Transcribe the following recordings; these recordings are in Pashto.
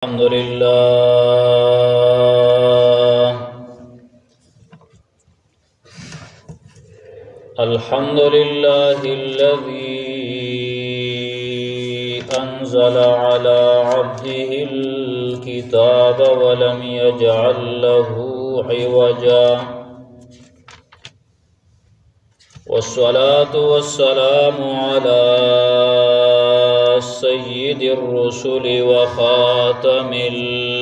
الحمد لله الذي أنزل على عبده الكتاب ولم يجعل له عوجا والصلاة والسلام على سيد الرسل وخاتم الأنبياء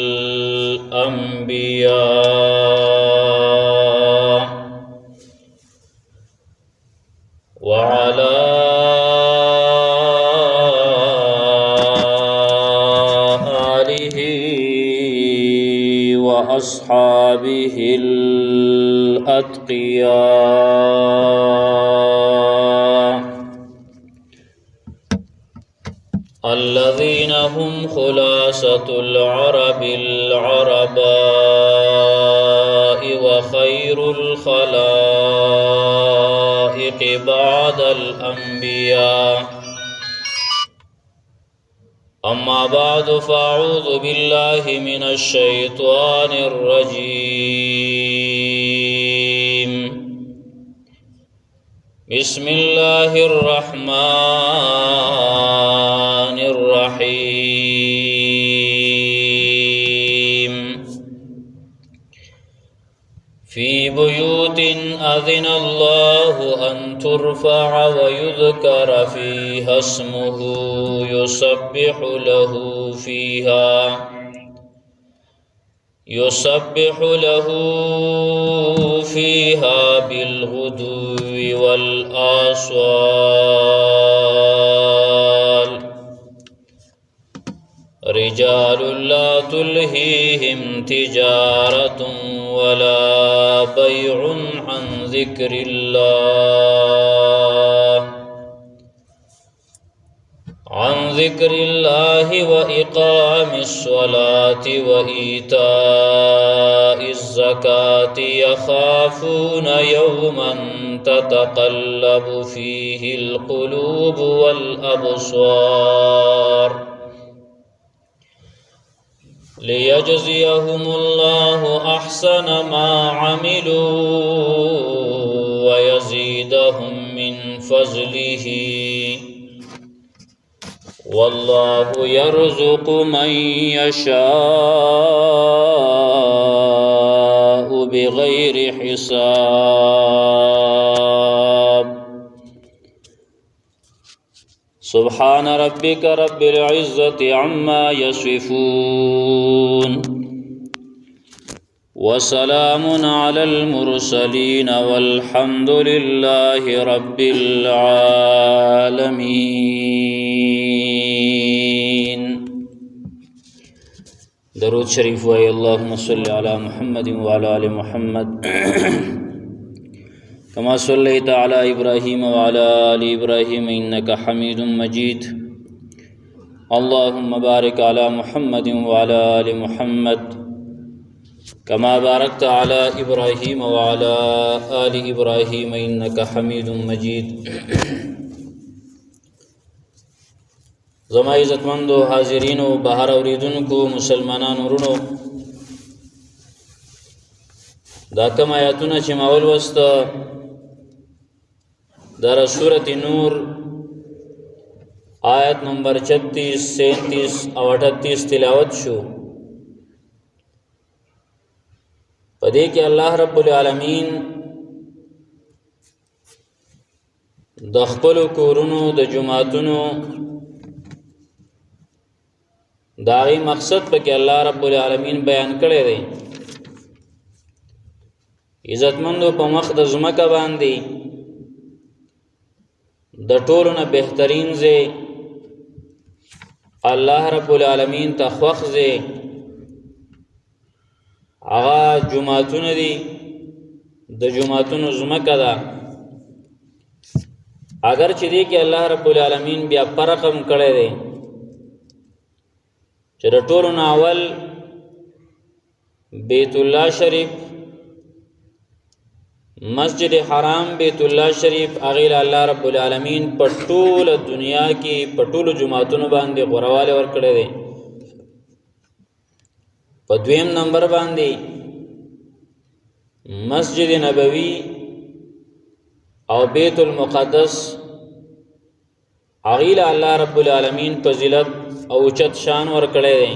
وعلى آله وأصحابه الأتقياء الذين هم خلاصة العرب العرباء وخير الخلائق بعد الأنبياء أما بعد فأعوذ بالله من الشيطان الرجيم بسم الله الرحمن الرحيم في بيوت أذن الله أن ترفع ويذكر فيها اسمه يسبح له فيها بالغدو والآصال رجال لا تلهيهم تجارة ولا بيع عن ذكر الله وإقام الصلاة وإيتاء الزكاة يخافون يوما تتقلب فيه القلوب والأبصار ليجزيهم الله أحسن ما عملوا ويزيدهم من فضله والله يرزق من يشاء بغير حساب سبحان ربك رب العزة عما يصفون وسلام على المرسلين والحمد لله رب العالمين. درود شريف وي اللهم صل على محمد وعلى آل محمد كما صليت على إبراهيم وعلى آل إبراهيم إنك حميد مجيد. اللهم بارك على محمد وعلى آل محمد كما باركت على إبراهيم وعلى آل إبراهيم إنك حميد مجيد. زما عزتمندو حاضرینو بهر اوریدونکو مسلمانانو ورونو دا کوم آیاتونه چې ما ولوسته در سورة نور آیت نمبر 36 37 او 38 تلاوت شو. پدې کې الله رب العالمین د خپل کورونو د جماعتونو داغي مقصد پکې الله رب العالمین بیان کړی دی. عزتمندو په مخ د زمکه باندې د ټولو نه بهترین ځای الله رب العالمین ته خوښ ځای هغه جماعتونه دي. د جماعتونو زمکه ده. اگر چې دی کې الله رب العالمین بیا فرقم کړی دی چې د ټولو نه اول بیت الله شریف مسجد حرام بیت الله شریف اغیل الله رب العالمین په ټول دنیا کې په ټول جماعتونو باندې غورواله ور کړی دی. په دویم نمبر باندې مسجد نبوي او بیت المقدس اغیل الله رب العالمین فضیلت او اوچت شان ورکړی دی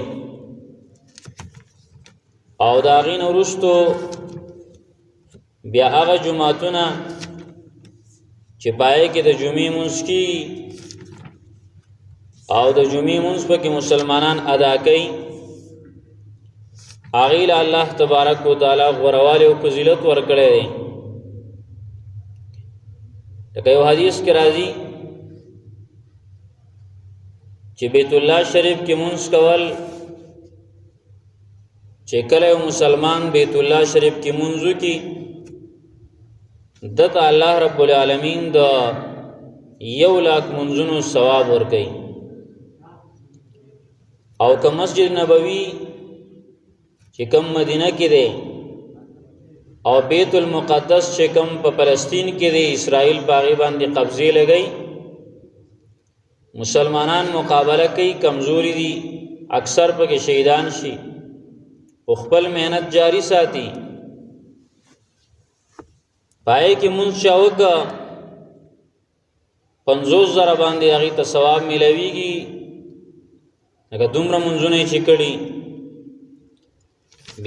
او دا غین ورستو بیا هغه جمعتونه چې پای کې د جمعې مونږ کی او د جمعې مونږ په کې مسلمانان ادا کوي اغیل الله تبارک وتعالى غورواله او فضیلت ورکړی دی لکه یو حدیث کې راځي چې بیت الله شریف کې مونږ کول چې کله یو مسلمان بیت الله شریف کې مونږ کی دته الله رب العالمین د 1,00,000 منځونو ثواب ورکړي او که مسجد نبوي چې کوم مدینه کې دی او بیت المقدس چې کوم په فلسطین کې دی اسرائیل باغی باندې قبضه لګئی مسلمانان مقابله کوي کمزوري دي اکثر پکې شهیدان شي خپل مهنت جاری ساتي پای کې مونږ شاوګه 50,000 باندې هغه ته ثواب ملويږي لکه دومره مونږونه چې کړي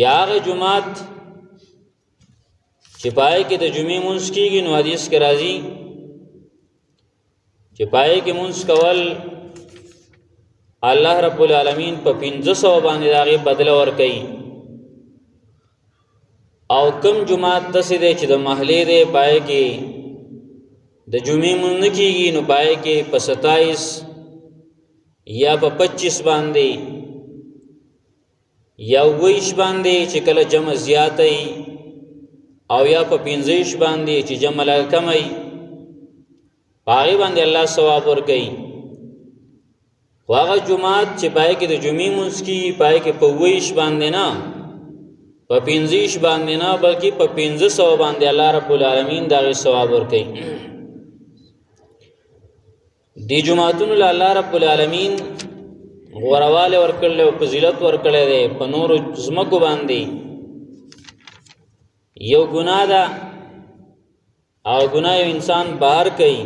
بیا هغه جمعات چې پای کې د جمعې مونږ کېږي نو حدیث کې راځي چې پای کې مونږ کول الله رب العالمین په 500 باندې هغه بدله ورکړي او کم جمعات دسې دی چې د محلې دی پای کې د جمعې مونږ نه کېږي نو پای کې په 27 یا په 25 باندې یا 22 باندې چې کله جمع زیات ای او یا په 15 باندې چې جمع لا کم ای پای باندې الله ثواب ورکړي واغه جمعات چې پای کې د جمعې مونږ کی پای کې په 22 باندې نه په 15 باندې نه بلکې په 500 باندې الله رب العالمین دغه ثواب ورکړي دی جمعتون الله رب العالمین غورواله ورکړل او فضیلت ورکړل دی په نور زمکو باندې یو ګناه ده او ګناه یو انسان بهر کوي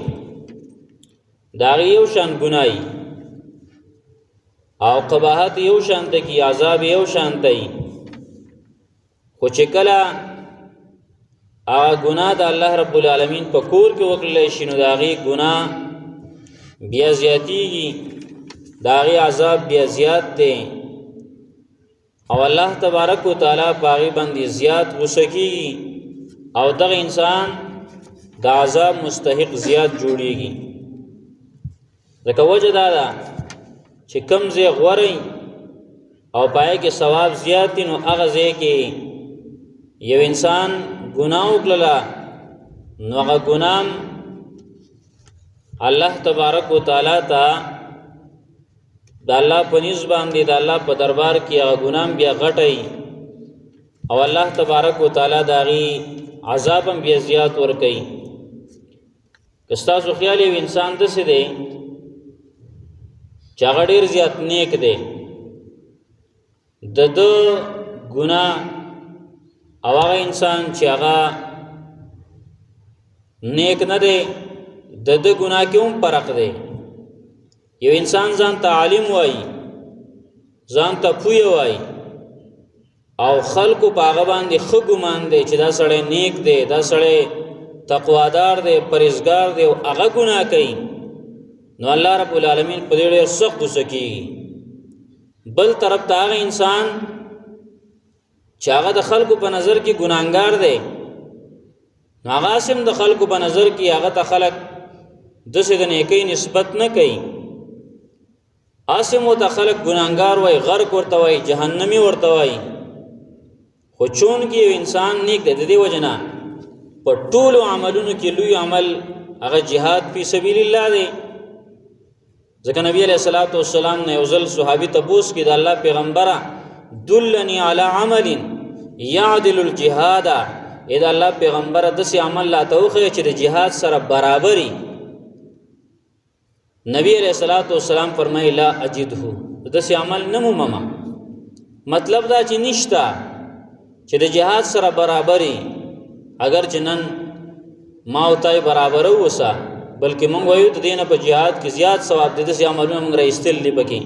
دا یو شان ګناي او قباحت یو شان ته کی عذاب یو شان ته خو چې کله هغه ګناه د الله رب العالمین په کور کې وکړل شي نو دا غي ګناه بیا زیاتیږي دا غي عذاب بیا زیات دی او الله تبارک وتعالى باغی باندې زیات غصه کیږي او دغه انسان د عذاب مستحق زیات جوړیږي ځکه وجه دا ده چې کم زی غوري او پای کې ثواب زیات نو هغه ځای کې یو انسان ګناه وکړه نو هغه ګنام الله تبارک وتعالى ته د الله په نس باندې د الله په دربار کې هغه ګنام بیا غټي او الله تبارک وتعالى داغي عذاب هم بیا زیات ور کوي کستاسو خیال یو انسان د څه دی چې هغه ډیر زیات نیک دی د ګناه او هغه انسان چې هغه نیک نه دی د ګناه کې هم فرق دی یو انسان ځان ته عالم وای ځان ته پوی وای او خلکو په هغه باندې خو ګمان دی چې دا سړی نیک دی دا سړی تقوادار دی پرهیزګار دی او هغه ګناه کوي نو الله رب العالمین په دې ډېر سخت غصه کوي بل طرف ته هغه انسان چې هغه د خلکو په نظر کې ګناهګار دی نو هغه سم د خلکو په نظر کې هغه ته خلک دسه د نیکی نسبت نه کوي اسمو ته خلک ګناهګار وای غرق ورته وای جهنمی ورته وای خو چون کې انسان نیک دی د دې وجنا په ټولو عملونو کې لوی عمل هغه jihad فی سبیل الله دی ځکه نبی علیہ الصلوۃ والسلام نے یوزل صحابي تبوس کې د الله پیغمبره دلنی علی عمل یعدل الجهاد اذا الله پیغمبره د سي عمل لا توخه چې د jihad سره برابرۍ نبی علیہ الصلوۃ والسلام فرمایي لا اجده د سي عمل نمو مما مطلب دا چې نشتا چې د جهاد سره برابرۍ، اگر چې نن ما او تای برابر اوسه، بلکې مونږ وایو د دینه په جهاد کې زیات ثواب دی. داسې عملونه مونږ راایستل دي پکې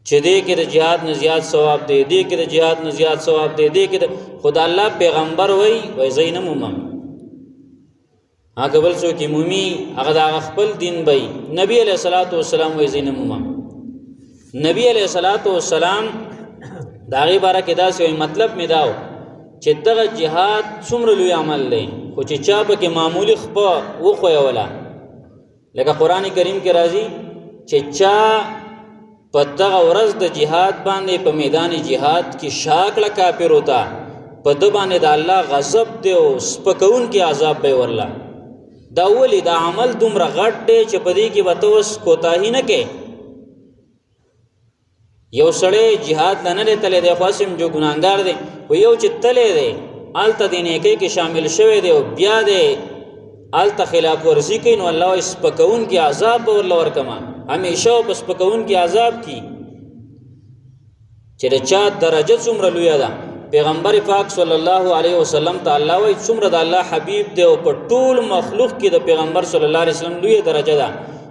چې دې کې د جهاد نه زیات ثواب دی، دې کې د جهاد نه زیات ثواب دی، دې کې د خدا الله پیغمبر وای زه نه مومم. هغه بل څوک مومي هغه د خپل دین وای. نبی علیہ الصلوۃ والسلام وای زه نه مومم. نبی علیہ الصلوۃ والسلام دا غي باره کې دا څه مطلب می داو چې دغه جهاد څومره لوی عمل دی، خو چې چا به کې معمولی خپه وخویوله، لکه قرآن کریم کې راځي چې چا په دغه ورځ د جهاد باندې په میدان جهاد کې شاکله کافر وتا، په د باندې د الله غضب دی او سپکون کې عذاب به ورلا. دا ولی دا عمل دومره غټ دی چې په دې کې به توس کوتاهی نه کې. یو سړی جهاد نه لته دی خاصم جو ګناګار دی، و یو چې تلې دی آلته د نیکی کې شامل شوی دی او بیا دی آلته خلاف ورزي کوي، نو الله سپکون کې عذاب به ورلا ورکما. همیشه په سپکون کې عذاب کی چې د چا درجه څومره لوی ده. پیغمبر پاک صلی الله علیه وسلم تعالی وای څومره د الله حبیب دی او په ټول مخلوق کې د پیغمبر صلی الله علیه وسلم لوی درجه ده.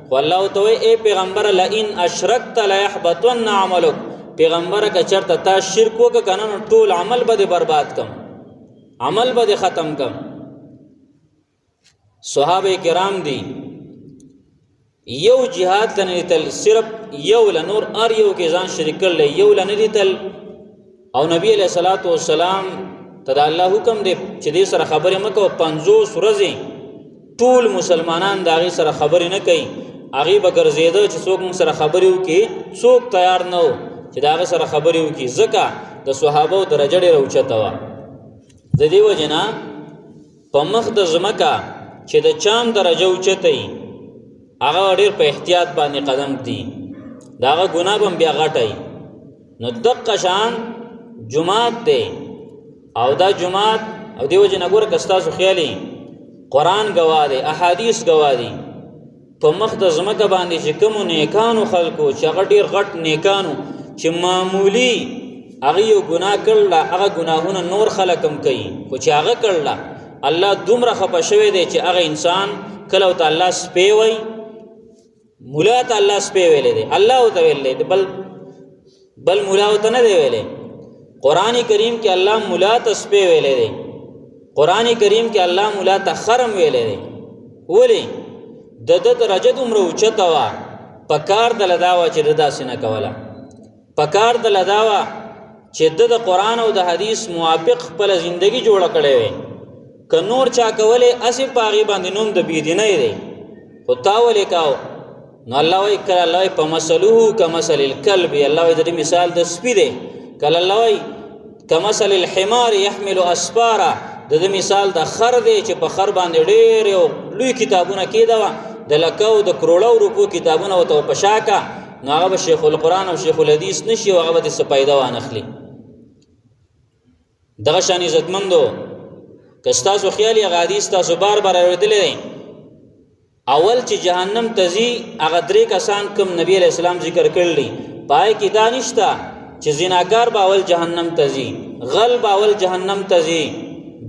خو الله ته اے پیغمبر لئن اشرکت لیحبطن عملک، پیغمبر که چرته تا شرک وکړه کنه ټول عمل به برباد کم، عمل به ختم کم. صحابه کرام دی یو جهاد تنیتل صرف یو لنور ار یو کې ځان شریک کړل، یو لنیتل او نبی علیہ الصلوۃ والسلام تدا الله حکم دی چې دې سره خبرې مکو. 50 ورځې ټول مسلمانان داغي سره خبرې نه کوي، هغه به ګرځیدل چې څوک سره خبرې وکي، څوک تیار نه و چې داغه سره خبرې وکي. ځکه د صحابه درجه ډېره اوچته و. د دې وجنا په مخ د زمکا چې د چام درجه اوچته ای هغه ډېر په احتیاط باندې قدم دی، داغه ګناه بم بیا غټای. نو دقه شان جمعات دی او دا جمعات او دیو جن ګور کستاسو خیالي قرآن گواه دی، احادیث گواه دی. په مخ د زمکه باندې چې کوم نیکانو خلکو چې هغه ډېر غټ نیکانو چې معمولی هغه یو ګناه کړل، هغه ګناهونه نور خلک هم کوي، خو چې هغه کړل الله دومره خپه شوی دی چې هغه انسان کله او تعالی سپی وای، مولا ته الله سپی ویلې دی، الله او ته ویلې دی، بل مولا او ته نه دی ویلې. قرآن کریم کې الله مولا ته سپی ویلې دی، قرآن کریم کې الله مولا ته خرم ویلې دی. ولی د درجه دومره اوچته وا، پکار د لداوا چې ردا سینه کوله، پکار د لداوا چې د قرآن او د حدیث موافق خپل ژوندۍ جوړه کړې وي. که نور چا کوله اسی پاغي باندې نوم د بيدینه دی، خو تاول کاو. نو الله وی کله الله په مثلوه کمثل الكلب، الله وی د مثال د سپی دی. کله الله وی کمثل الحمار يحمل اسفارا، د مثال د خر دی چې په خر باندې ډېر لوی کتابونه کېدا د لکو د کروڑو روپو کتابونه وته په شاکا. نو هغه شیخ القرآن او شیخ الحدیث نشي او هغه د سپایدا وانخلی. دغه شان عزتمندو کستاسو خیالي حدیث تاسو بار بار اوریدلې، اول چې جهنم تزي هغه درې کسان کوم نبی علیہ السلام ذکر کړلی، پای کې دا نشتا چې زناکار به اول جهنم تزي، غل به اول جهنم تزي،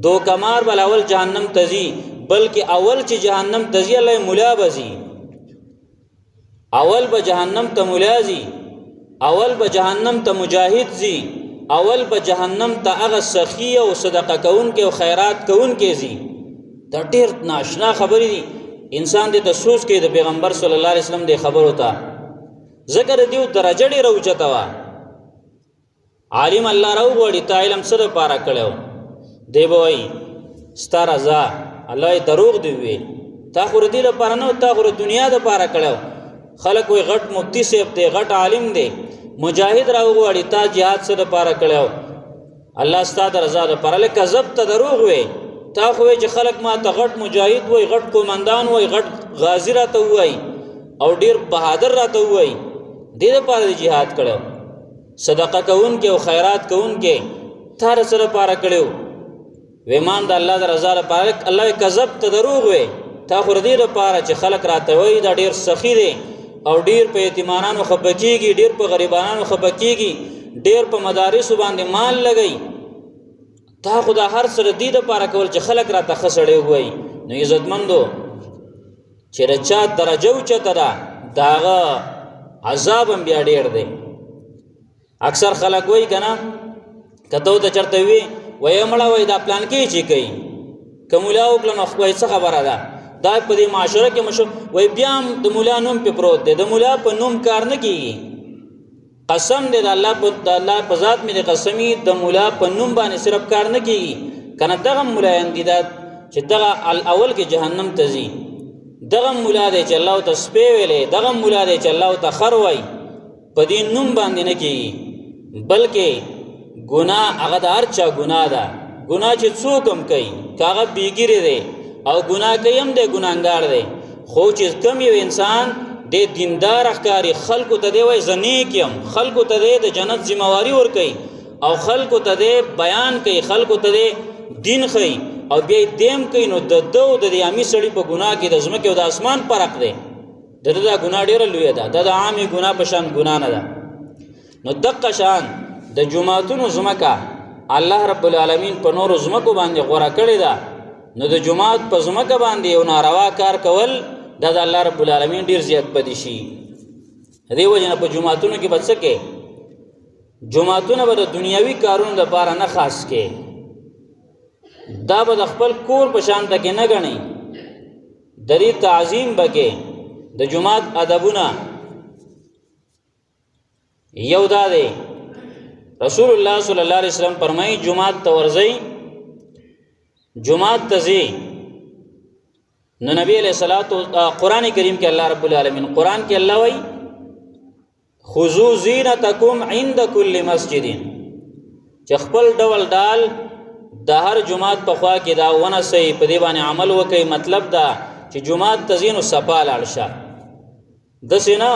دوکمار به اول جهنم تزي، بلکې اول چې جهنم تزي الله مولا بزي، اول به جهنم ته مولا زي، اول به جهنم ته مجاهد زي، اول به جهنم ته هغه سخی او صدقه کون کې او خیرات کون کې زي. دا ډېر ناشنا خبرې دي. انسان دې تاسوس کې د پیغمبر صلی الله علیه وسلم دې خبر وتا ذکر دیو درجه ډېر اوچته وا. عالم الله راو وړي تا علم سره پارا کړو دی وای ستاره ځا الله دروغ دی وی تا خور دې لپاره نو تا خور دنیا د پارا کړو. خلک وي غټ مفتی صاحب دی غټ عالم دی مجاهد راو وړي تا jihad سره پارا کړو. الله ستاسو رضا لپاره لکه ضب ته دروغ وی تا خو چې خلک ما ته غټ مجاهد وای غټ کومندان وای غټ غازی راته وای او ډیر بهادر راته وای دې لپاره jihad کړو. صدقه کون کې او خیرات کون کې تر سره پارا کړو. ویمان د الله د رضا لپاره الله کذب ته دروغ وي تا خو دې لپاره چې خلک راته وای دا ډیر سخی دی او ډیر په یتیمانانو خپکیږي ډیر په غریبانو خپکیږي ډیر په مدارس باندې مال لګي تا خدا هر سره دې د پاره کول چې خلک را تخسړې وای نو عزتمندو چې رچا درجه او چته داغه عذاب هم بیا ډیر دی اکثر خلک وای کنه کته ته چرته وی وای مړه وای دا پلان کې چی کوي کوملا او کله خو څه خبره ده دا په دې معاشره کې مشو وای بیا د مولا نوم په پروت دی د مولا په نوم کار نه کیږي قسم دې د الله په ذات مې قسمی د مولا په نوم باندې صرف کار نه کیږي کنه دغه مولا اندیدات چې دغه الاول کې جهنم ته ځي دغه مولا دې چې الله ته سپې ویلې دغه مولا دې چې الله ته خر وای په دې نوم باندې نه کیږي بلکې ګناه هغه د هر چا ګناه ده ګناه چې څوک هم کوي هغه بیګری دی او ګناه کوي هم دی ګناهګار دی خو چې کم یو انسان د دیندار ښکاری خلکو ته دی وای زنیک یم خلکو ته دی د جنت ذمہواری ور کوي او خلکو ته دی بیان کوي خلکو ته دی دین خي او بیا دیم کوي نو د دو د عامي سړي په ګناه کې د ځمکه او د اسمان فرق دی دغه ګناه ډیره لوی ده د عامي ګناه په شان ګناه نه ده نو دغه شان د جمعاتونو ځمکه الله رب العالمین په نور ځمکو باندې غوړه کړی ده نو د جمعات په ځمکه باندې یو ناروا کار کول د الله رب العالمین ډیر زیات پدې شي دې وجنه په جمعاتونو کې بچ سکے جمعاتونه به د دنیوي کارونو لپاره نه خاص کې دا به د خپل کور په شان ته کې نه غني د دې تعظیم بکې د جمعات ادبونه یو دا دی رسول الله صلی الله علیه وسلم فرمایي جمعات تورزي جمعات تزي نو نبی علیہ الصلوۃ قرآن کریم کې الله رب العالمین قرآن کې الله وای خذو زینتکم عند کل مسجد چې خپل ډول ډال د هر جمعات په خوا کې دا ونه سي په دې باندې عمل وکي مطلب دا چې جمعات تزین او صفال الشه د سینا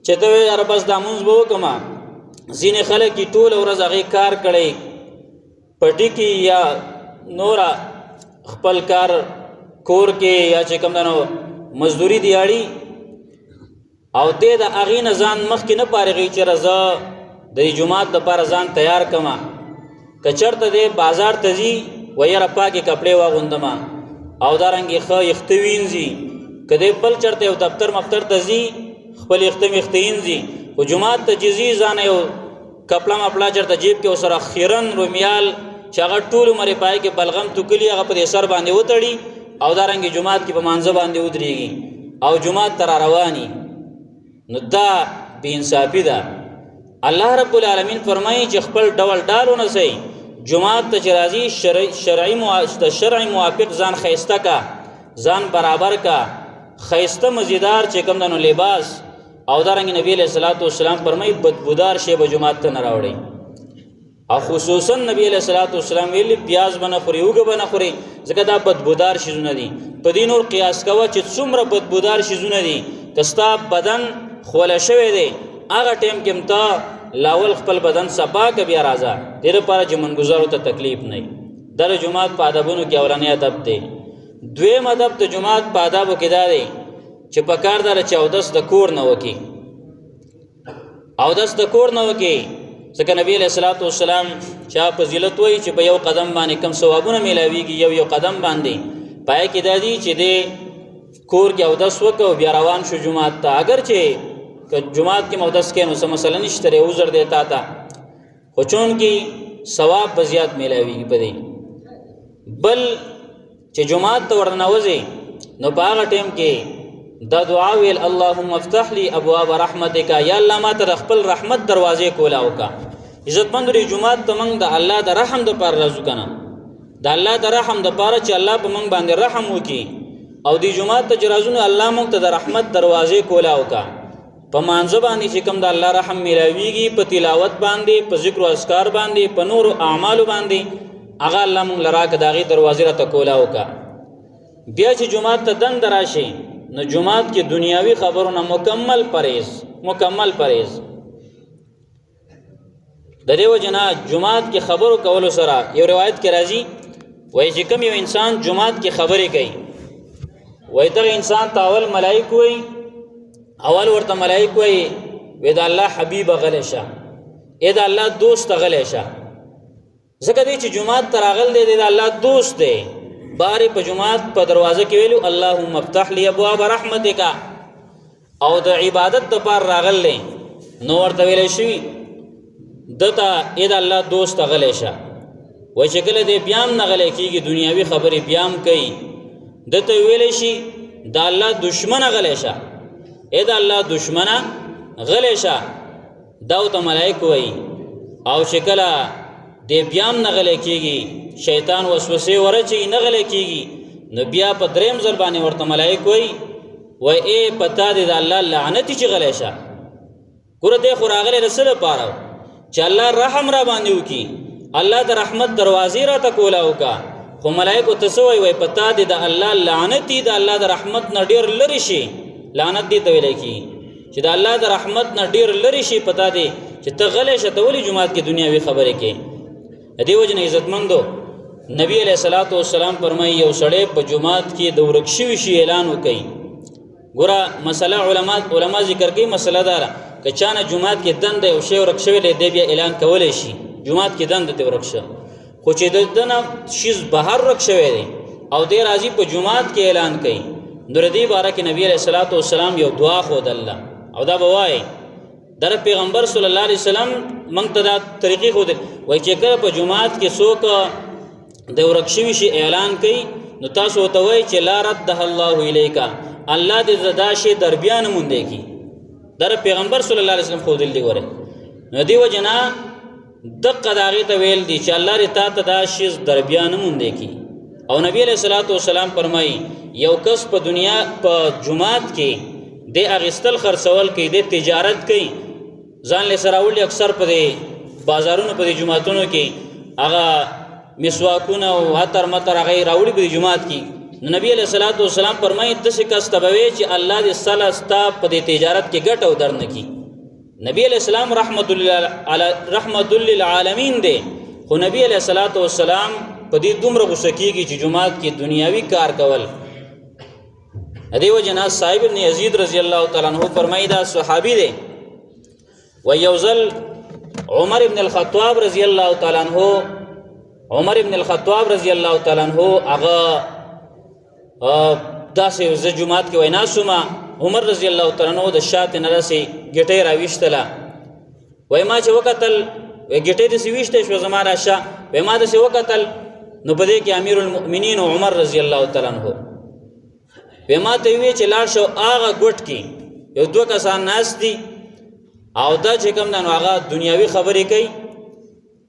چې ته عربس د مونږ بو کما زین خلک کی ټول ورځ هغه کار کړي پټی کې یا نورا خپل کار کور کې یا چې کوم دنو مزدوری دیاړي او د اغه نه ځان مخ کې نه پارېږي چې رضا د جمعات د پر ځان تیار کما کچرته د بازار تزي ويره پاکي کپڑے واغوندما او دارنګي خو یختوینځي کده بل چرته او دفتر مفتر تزي خپل یختوینځي او جمعات ته جزي ځان یو کپڑا مپلا چرته جیب کې وسره خیرن رومیال چې هغه ټول مری پای کې بلغم توکلی هغه په سر باندې وتړي او دارنګي جمعات کې په مانځ باندې ودرېږي او جمعات تر رواني نو دا بے انصافی ده الله رب العالمین فرمایي چې خپل ډول ډالو نه سي جمعات ته راځي شرعي موافق ځان خيسته کا ځان برابر کا خيسته مزیدار چې کوم دنو لباس او دارنګ نبی علیہ الصلوۃ والسلام فرمایي بدبودار شی به جمعات ته نه راوړي او خصوصا نبی علیہ الصلوۃ والسلام ویلي پیاز بنه خوري اوګه بنه خوري ځکه دا بدبودار شیزونه دي په دین او قیاس کوا چې څومره بدبودار شیزونه دي کستا بدن خوله شوی دی هغه ټیم کې متا لاول خپل بدن صفا ک بیا راځه تیر پر چې منګزارو ته تکلیف نه در جمعات په ادبونو کې اولانې ادب دی دویم ادب ته جمعات په آدابو کې دا دی چې په کار دار 14 د کور نه وکی او 10 د کور نه وکی ځکه نبی علیہ الصلوۃ والسلام چا فضیلت وای چې په یو قدم باندې کم ثوابونه ملاویږي یو قدم باندې پای کې دا دی چې د کور کې او 10 وکاو بیا روان شو جمعات ته اگر چې جمعات کې مودس کې نو سم مثلا نشته عذر دیتا تا خو چون کې ثواب بزیات ملاویږي په دې بل چې جمعات ته ورنوځي نو باغ ټیم کې دا دعا ویل اللهم افتح لي ابواب رحمتك یا الله ما ته خپل رحمت دروازې کولاو کا عزت مند لري جمعات ته موږ د الله د رحم د پر رازو کنه د الله د رحم د پاره چې الله په موږ باندې رحم وکي او دی جمعات ته جرازونه الله موږ ته د رحمت دروازې کولاو کا په مانځ باندې چې کوم د الله رحم ملاويږي په تلاوت باندې په ذکر او اذکار باندې په نور اعمال باندې هغه الله موږ لرا کداغي دروازې را ته کولاو کا بیا چې جمعات ته دن دراشي نو جمعات کې دنیاوی خبرونه مکمل پرهیز د دیو جنا جمعات کې خبرو کولو سره یو روایت کې راځي وای چې کوم یو انسان جمعات کې خبرې کوي وای دا انسان تاول ملائکه وای اول ورته ملائکه وای وې دا الله حبیب غلشه اې د الله دوست غلی شه. ځکه دی چې جمعات ته راغل دی د الله دوست دی. بارې په جمعات په دروازه کې ویلو اللهم افتح لي ابواب رحمتک، او د عبادت دپاره راغلی نو ورته ویلی شوي دته ای د الله دوست غلی شه. وایي چې کله دی بیا هم نه غلی کېږي، دنیاوي خبرې بیا هم کوي، دته ویلی شي د الله دشمنه غلی شه، ای د الله دشمنه غلی شه. دا ورته ملایکو وایي. او چې کله دی بیا هم نه غلی کېږي، شیطان وسوسې ورچوي نه غلی کېږي، نو بیا په دریم ځل باندې ورته ملایکو وایي وای ای پتا دې د الله لعنتي چې غلی شه. ګوره دی خو راغلی د څه لپاره چې الله رحم را باندې وکړي، الله د رحمت دروازې راته کوله وکړه. خو ملایکو ته څه وایي؟ وایي پتا دې د الله لعنتي د الله د رحمت نه ډېر لرې شي. لعنت دې ته ویلی کېږي چې د الله د رحمت نه ډېر لرې شي. پتا دې چې ته غلی شه، ته ولې جومات کې دنیاوي خبرې کوې؟ د دې وجې نه عزتمندو نبي علیه الصلاۃ والسلام فرمایي یو سړی په جومات کې د ورک شوي شي اعلان وکړي. ګوره مسله علما ذکر کوي، مسله داره که چانه جومات کې دنده یو شی ورک شوی دی بیا اعلان کولی شي جومات کې دنده ته ورک شه. خو چې د دنه شیز بهر ورک شوی دی او دی راځي په جومات کې اعلان کوي، نو د دې باره کې نبي علیه الصلاۃ والسلام یو دعا ښودله، او دا به وایي در پیغمبر صلی الله علیه وسلم موږ ته دا طریقې ښودلې. وایي چې کله په جومات کې څوک د ورک شوي شي اعلان کوي، نو تاسو ورته وایي چې لا ردها الله الیک، الله دې دا شی در بیا نه موندی کړي. در پیغمبر صلی الله علیه وسلم ښودل دي. ګورئ نو دې وجې نه دقه د هغې ته ویل دي چې الله دې تا ته دا شیز در بیا نه موندی کړي. او نبی علیه الصلاۃ والسلام فرمایي یو کس په دنیا په جومات کې د اخیستل خرڅول کوي، د تجارت کوي، ځان له سره راوړي. اکثر په دې بازارونو په دې جوماتونو کې هغه مسواکونه او عطر مطر هغه راوړي په دې جومات کې. نبی علیہ الصلوۃ والسلام فرمایي داسې کس ته به وایي چې الله دې صله ستا په دې تجارت کې ګټه او در نه کړي. نبی علیہ السلام رحمت للعالمین دی، خو نبی علیہ الصلوۃ والسلام په دې دومره غوسه کېږي چې جومات کې دنیاوي کار کول. دې وجه نه صاحب ابن یزید رضی الله تعالی عنہ فرمایي دا صحابي دی. و یو ځل عمر ابن الخطاب رضی الله تعالی عنہ هغه داسې زه جومات کې وینا سومه، عمر رضی الله تعالی عنہ د شاته نه داسې ګټۍ راویشتله. وایي ما چې وکتل ګټۍ داسې ویشتی شوه زما راشه، وایي ما داسې وکتل نو په دې کې امیر المؤمنین عمر رضی الله تعالی عنہ وایي ما ته ویې چې لاړ شو هغه ګوټ کې یو دوه کسان ناست دي او دا چې کوم دا نو هغه دنیاوي خبرې کوي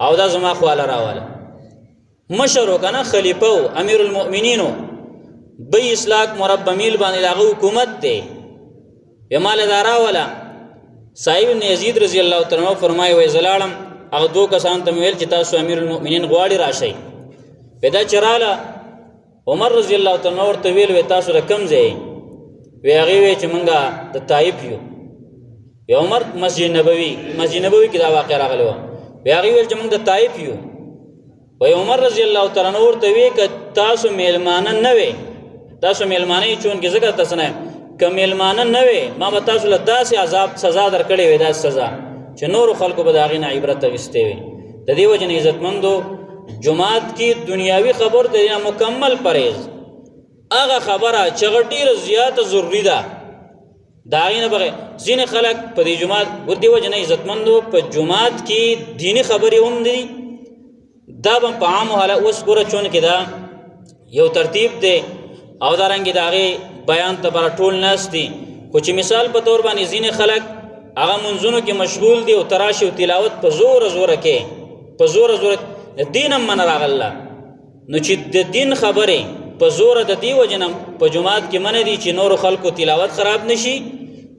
او دا زما خواله راواله. مشر و که نه خلیفه و امیر المؤمنین و بی اسلاک مربع میل باندې دغه حکومت دی. بیا ما له دا راوله. صاحب ابن یزید رضی الله تعالی عنہ فرمایي وایي زه لاړم هغه دوه کسانو ته مې ویل چې تاسو امیر المؤمنین غواړي راشئ. بیا دا چې راله عمر رضی الله تعالی عنہ ورته ویل وایي تاسو د کوم ځای؟ وایي هغې وایي چې موږ د طایف یو. بیا عمر مسجد نبوي کې دا واقع راغلی وه. بیا هغې ویل چې موږ د طایف یو. وایي عمر رضی الله تعالی عنہ ورته وی که تاسو میلمانه نه وئ، تاسو میلمانه یې چون کې ځکه تاسو نه که میلمانه نه وئ ما به تاسو له داسې عذاب سزا درکړې وې، داسې سزا چې نورو خلکو به د هغې نه عبرت اخیستی وي. د دې وجې نه عزتمندو جومات کې دنیاوي خبر د دې مکمل پرهیز، هغه خبره چې هغه ډېره زیاته ضروري ده د هغې نه بغیر. ځینې خلک په دې جومات د دې وجې نه عزتمندو په جومات کې دیني خبرې هم دي، دا به په عامو حالت اوس ګوره چون کې دا یو ترتیب دی او دارنګې د هغې بیان ته بره ټول ناست دي. خو چې مثال په طور باندې ځینې خلک هغه منځونو کې مشغول دي او تراشي او تلاوت په زوره کې د دین هم منع راغله. نو چې د دین خبرې په زوره د دې وجې نه په جومات کې منع دي چې نورو خلکو تلاوت خراب نشي،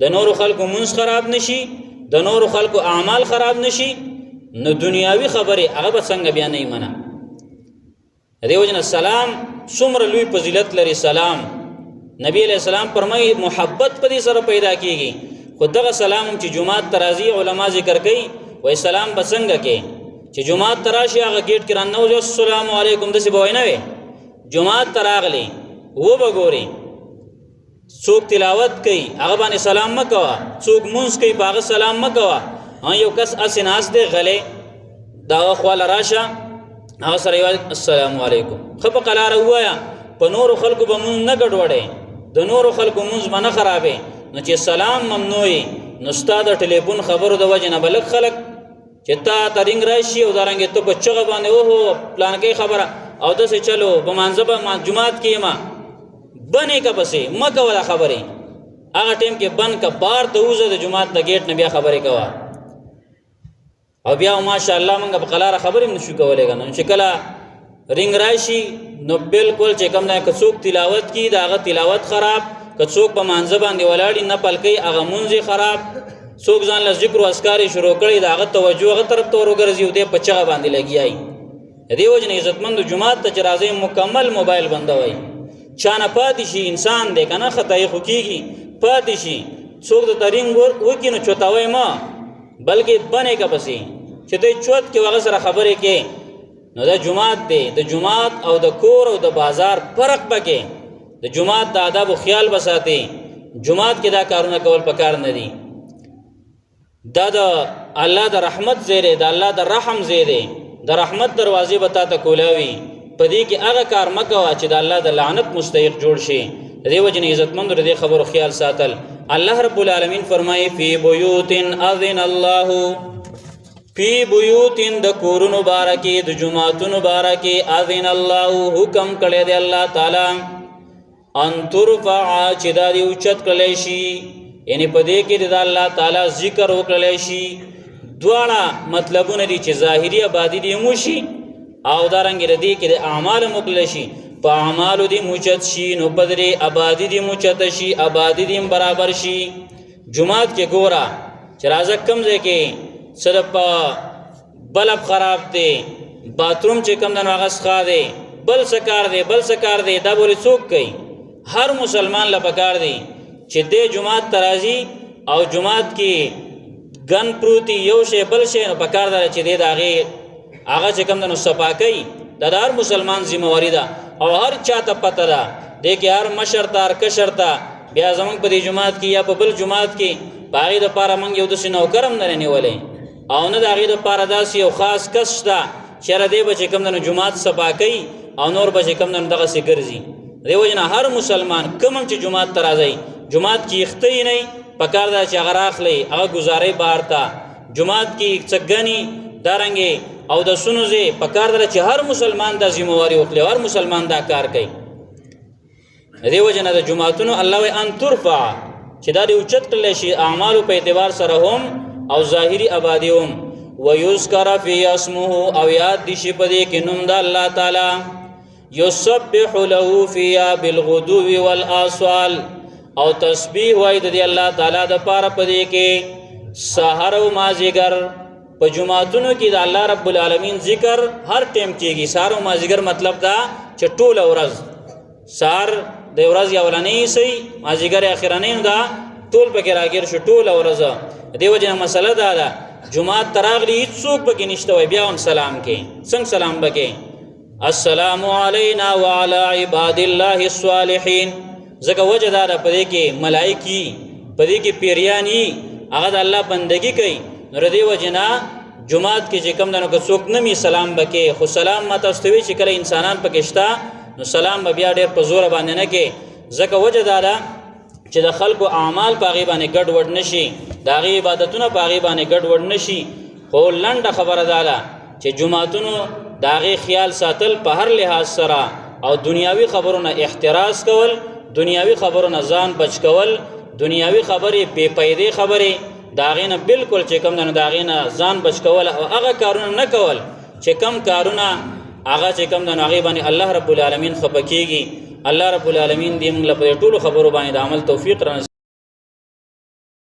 د نورو خلکو منځ خراب نشي، د نورو خلکو اعمال خراب نشي، نو دنیاوي خبرې هغه به څنګه بیا نه یې منع. د دې وجې نه سلام څومره لوی فضیلت لري. سلام نبی علیہ السلام فرمایي محبت په دې سره پیدا کېږي. خو دغه سلام هم چې جومات ته راځي علما ذکر کوي وایي سلام به څنګه کې چې جومات ته راشي هغه ګیټ کې راننوځي السلام علیکم داسې به وایي نه وي. جومات ته راغلی و به ګوري څوک تلاوت کوي هغه باندې سلام مه کوه، څوک مونځ کوي په هغه سلام مه کوه، یو کس اسې ناست دی غلی د هغه خواله راشه هغه سره یې السلام علیکم ښه په قلاره ووایه په نورو خلکو به مونځ نه ګډوډئ د نورو خلکو مونځ به نه خرابې نو چې سلام ممنوع نو ستا د ټلیفون خبرو د وجې نه به لږ خلک چې تا ته رنګ راشي او دارنګې ته په چغه باندې اوهو پلانکۍ خبره او داسې چلو په مانځه به جومات کې یم بنې که پسې مه کوه دا خبرې هغه ټایم کې بند که بار ته وځه د جومات د ګیټ نه بیا خبرې کوه او بیا ماشاءالله موږ په قلاره خبرې هم نشو کولی که نه چې کله رنګ راشي نو بالکل چې کوم دی که څوک تلاوت کي د هغه تلاوت خراب که څوک په مانځه باندې ولاړي نه پلکۍ هغه مونځ خراب څوک ځان له ذکر او اذکار شروع کړي د هغه توجه هغه طرف ته ورګرځي او دی په چغه باندې لګیایي د دې وجې نه عزتمندو جومات ته چې راځئ مکمل موبایل بندوئ چا نه پاتې شي انسان دی که نه خطایي خو کېږي پاتې شي څوک د ته رنګ وکړي نو چوتوئ مه بلکې بنې که پسې چې ته چوت کې هغه سره خبرې کې نو دا جومات دی د جومات او د کور او د بازار فرق پکې د جومات د آداب و خیال بساتي جومات کې دا کارونه کول پکار نه دي دا د الله د رحمت ځای دی د الله د رحم ځای دی د رحمت دروازې به تا ته کولاوي په دې کې هغه کار مه کوه چې د الله د لعنت مستحق جوړ شي د دې وجې نه عزتمندو د دې خبرو خیال ساتل الله رب العالمین فرمایي فی بیوت اذن الله فی بیوت د کورونو بارکې د جوماتونو بارکې اذن الله حکم کړی دی الله تعالی ان ترفع چې دا دی اوچت کړلی شي یعنی په دې کې د الله تعالی ذکر وکړلی شي دواړه مطلبونه دي چې ظاهري آبادي دې هم وشي او دارنګې د دې کې د اعمال هم وکړلی شي په اعمالو دې موچت شي نو په درې آبادي دې موچته شي آبادي دې هم برابر شي جومات کې ګوره چې راځه کوم ځای کې صرف بلب خراب دی باتروم چې کم دنو هغه څخه دی بل څه کار دی دا بولې څوک کوي هر مسلمان له پکار دی چې دې جومات ته راځي او جومات کې ګن پروتي یو شی بل شی نو پکار دی چې دې د هغه چې کم دنو صفا کوي دا د هر مسلمان ذمہواری ده او هر چا ته پته ده دې کې هر مشر ته هر کشر ته بیا زمونږ په دې جومات کې یا په بل جومات کې په هغې دپاره موږ یو داسې نوکر هم نه نیولی او نه د هغې دپاره داسې یو خاص کس شته چې یاره دی به چې کوم دی جومات صفا کوي او نور به چې کوم دی دغسې ګرځي دې وجې نه هر مسلمان کوم هم چې جومات ته راځئ جومات کې یخته یې نه پکار ده چې هغه راخلی هغه ګزارئ بهر ته جومات کې څه ګني دارنګې او د سونو ځای پکار ده چې هر مسلمان دا ذمہواري وکړي هر مسلمان دا کار کوي دې وجې نه د جوماتونو الله وایي ان ترفع چې دا دې اوچت کړلی شي اعمالو په اعتبار سره هم او ظاهري آبادي هم ویذکر فی اسمه او یاد دي شي په دې کې نوم د الله تعالی یسبح له فیها بالغدو والآصال او تسبیح وای د الله تعالی د پاره په دې کې سحر او مازیګر په جمعاتونو کې د الله رب العالمین ذکر هر ټیم کېږي سحر او مازیګر مطلب دا چې ټول ورځ سحر د ورځ اولنۍ سي مازیګر اخرنۍ دا ټول پکې راګیر شو ټول ورځ دیو جن مسله دا ده جمعات تراغلی هیڅوک پکې نشته وای بیا هم سلام کې څنګه سلام بکې السلام علینا وعلى عباد الله الصالحین زکه وجدار پدې کې ملائکی پدې کې پیریانی هغه د الله بندگی کوي نو دیو جنا جمعات کې چې کوم دنو که څوک نمی سلام بکې خو سلام ماته استوي چې کله انسانان پکې شته نو سلام بیا ډېر په زور باندې نه کې زکه وجدار چې د خلکو اعمال پاغي باندې ګډ وډ نشي د هغې عبادتونه پاغي باندې ګډ وډ نشي خو لنډه خبره ده چې جمعتونو د هغې خیال ساتل په هر لحاظ سره او دنیاوي خبرونه احتراز کول دنیاوي خبرونه ځان بچ کول دنیاوي خبرې بې پیدې خبرې د هغې نه بالکل چې کوم د هغې نه ځان بچ کول او هغه کارونه نه کول چې کم کارونه هغه چې کوم د هغې باندې الله رب العالمین خفه کېږي الله رب العالمین دې موږ له په ټولو خبرو باندې د عمل توفیق را